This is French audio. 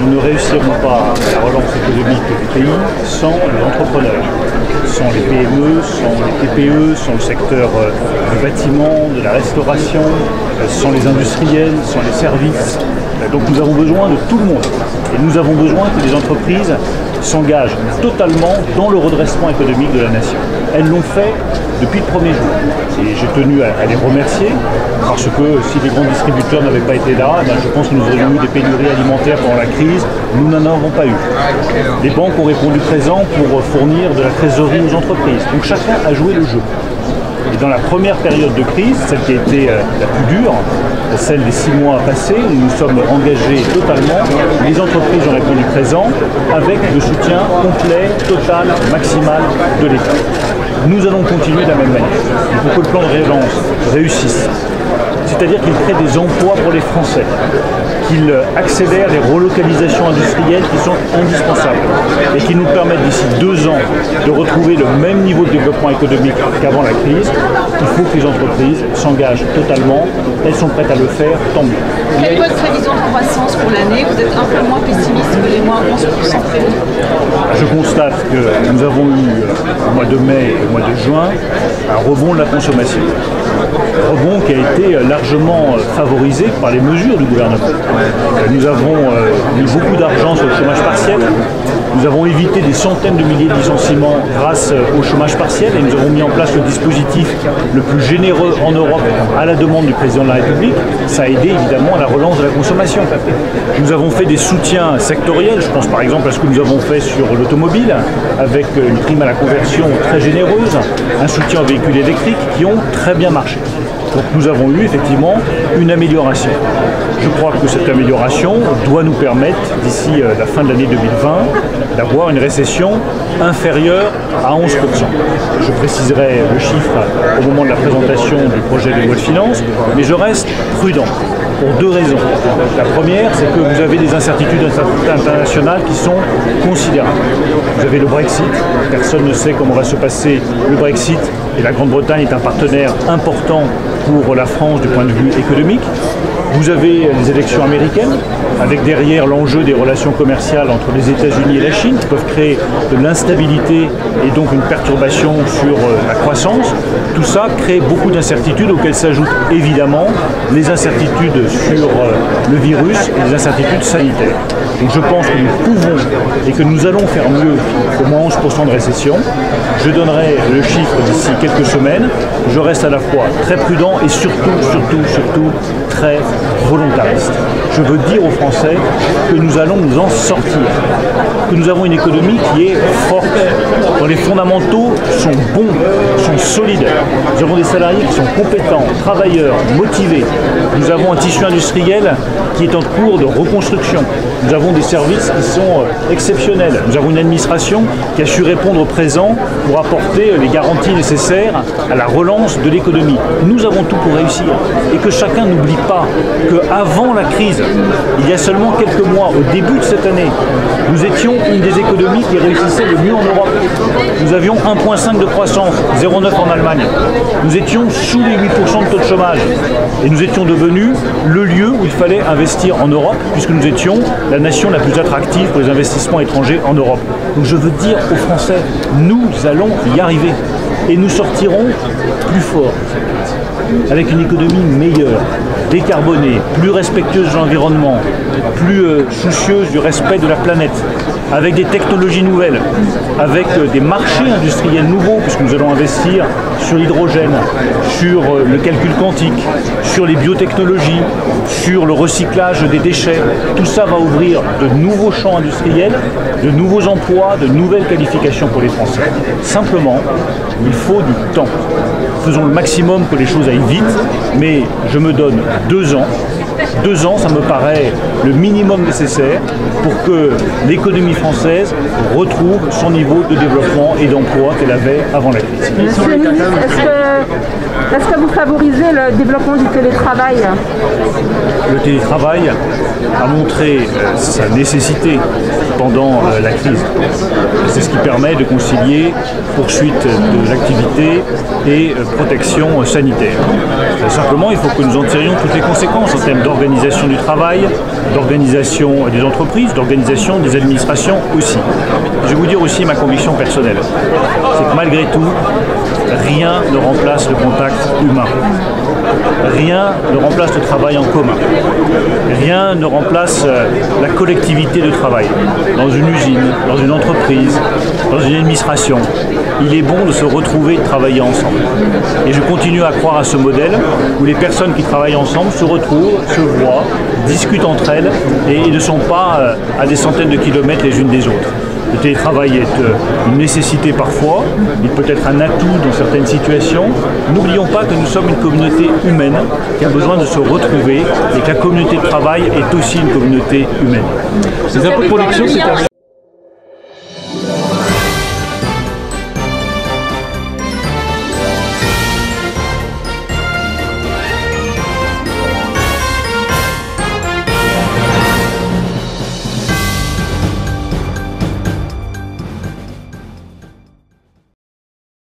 Nous ne réussirons pas la relance économique du pays sans les entrepreneurs, sans les PME, sans les TPE, sans le secteur du bâtiment, de la restauration, sans les industriels, sans les services. Donc nous avons besoin de tout le monde et nous avons besoin que les entreprises s'engagent totalement dans le redressement économique de la nation. Elles l'ont fait depuis le premier jour et j'ai tenu à les remercier parce que si les grands distributeurs n'avaient pas été là, je pense que nous aurions eu des pénuries alimentaires pendant la crise. Nous n'en avons pas eu. Les banques ont répondu présent pour fournir de la trésorerie aux entreprises. Donc chacun a joué le jeu. Et dans la première période de crise, celle qui a été la plus dure, celle des 6 mois passés, où nous sommes engagés totalement, les entreprises ont répondu présent avec le soutien complet, total, maximal de l'État. Nous allons continuer de la même manière. Il faut que le plan de relance réussisse. C'est-à-dire qu'il crée des emplois pour les Français, qu'il accélère les relocalisations industrielles qui sont indispensables et qui nous permettent d'ici 2 ans de retrouver le même niveau de développement économique qu'avant la crise. Il faut que les entreprises s'engagent totalement. Elles sont prêtes à le faire, tant mieux. Quelle est votre prévision de croissance pour l'année? Vous êtes un peu moins pessimiste que les moins 11% prévus. Je constate que nous avons eu au mois de mai et au mois de juin un rebond de la consommation. Rebond qui a été largement favorisé par les mesures du gouvernement. Nous avons mis beaucoup d'argent sur le chômage partiel. Nous avons évité des centaines de milliers de licenciements grâce au chômage partiel et nous avons mis en place le dispositif le plus généreux en Europe à la demande du président de la République. Ça a aidé évidemment à la relance de la consommation. Nous avons fait des soutiens sectoriels, je pense par exemple à ce que nous avons fait sur l'automobile avec une prime à la conversion très généreuse, un soutien aux véhicules électriques qui ont très bien marché. Donc nous avons eu effectivement une amélioration. Je crois que cette amélioration doit nous permettre, d'ici la fin de l'année 2020, d'avoir une récession inférieure à 11%. Je préciserai le chiffre au moment de la présentation du projet de loi de finances, mais je reste prudent pour 2 raisons. La première, c'est que vous avez des incertitudes internationales qui sont considérables. Vous avez le Brexit, personne ne sait comment va se passer le Brexit et la Grande-Bretagne est un partenaire important pour la France du point de vue économique. Vous avez les élections américaines, avec derrière l'enjeu des relations commerciales entre les États-Unis et la Chine, qui peuvent créer de l'instabilité et donc une perturbation sur la croissance. Tout ça crée beaucoup d'incertitudes auxquelles s'ajoutent évidemment les incertitudes sur le virus et les incertitudes sanitaires. Donc je pense que nous pouvons et que nous allons faire mieux que moins 11% de récession. Je donnerai le chiffre d'ici quelques semaines. Je reste à la fois très prudent et surtout très volontariste. Je veux dire aux Français que nous allons nous en sortir, que nous avons une économie qui est forte, dont les fondamentaux sont bons, sont solides. Nous avons des salariés qui sont compétents, travailleurs, motivés. Nous avons un tissu industriel qui est en cours de reconstruction. Nous avons des services qui sont exceptionnels. Nous avons une administration qui a su répondre au présent pour apporter les garanties nécessaires à la relance de l'économie. Nous avons tout pour réussir. Et que chacun n'oublie pas qu'avant la crise, il y a seulement quelques mois, au début de cette année, nous étions une des économies qui réussissait le mieux en Europe. Nous avions 1,5 de croissance, 0,9 en Allemagne. Nous étions sous les 8% de taux de chômage. Et nous étions devenus le lieu où il fallait investir en Europe, puisque nous étions la nation la plus attractive pour les investissements étrangers en Europe. Donc je veux dire aux Français, nous allons y arriver. Et nous sortirons plus forts, avec une économie meilleure, décarbonée, plus respectueuse de l'environnement, plus soucieuse du respect de la planète, avec des technologies nouvelles, avec des marchés industriels nouveaux, puisque nous allons investir sur l'hydrogène, sur le calcul quantique, sur les biotechnologies, sur le recyclage des déchets. Tout ça va ouvrir de nouveaux champs industriels, de nouveaux emplois, de nouvelles qualifications pour les Français. Simplement, il faut du temps. Faisons le maximum que les choses aillent vite, mais je me donne 2 ans. 2 ans, ça me paraît le minimum nécessaire pour que l'économie française retrouve son niveau de développement et d'emploi qu'elle avait avant la crise. Monsieur le ministre, est-ce que vous favorisez le développement du télétravail? Le télétravail a montré sa nécessité pendant la crise. C'est ce qui permet de concilier poursuite de l'activité et protection sanitaire. Simplement, il faut que nous en tirions toutes les conséquences en termes d'organisation du travail, d'organisation des entreprises, d'organisation des administrations aussi. Je vais vous dire aussi ma conviction personnelle, c'est que malgré tout, rien ne remplace le contact humain. Rien ne remplace le travail en commun. Rien ne remplace la collectivité de travail. Dans une usine, dans une entreprise, dans une administration, il est bon de se retrouver et de travailler ensemble. Et je continue à croire à ce modèle où les personnes qui travaillent ensemble se retrouvent, se voient, discutent entre elles et ne sont pas à des centaines de kilomètres les unes des autres. Le télétravail est une nécessité parfois, il peut être un atout dans certaines situations. N'oublions pas que nous sommes une communauté humaine qui a besoin de se retrouver et que la communauté de travail est aussi une communauté humaine. Les impôts de production, c'est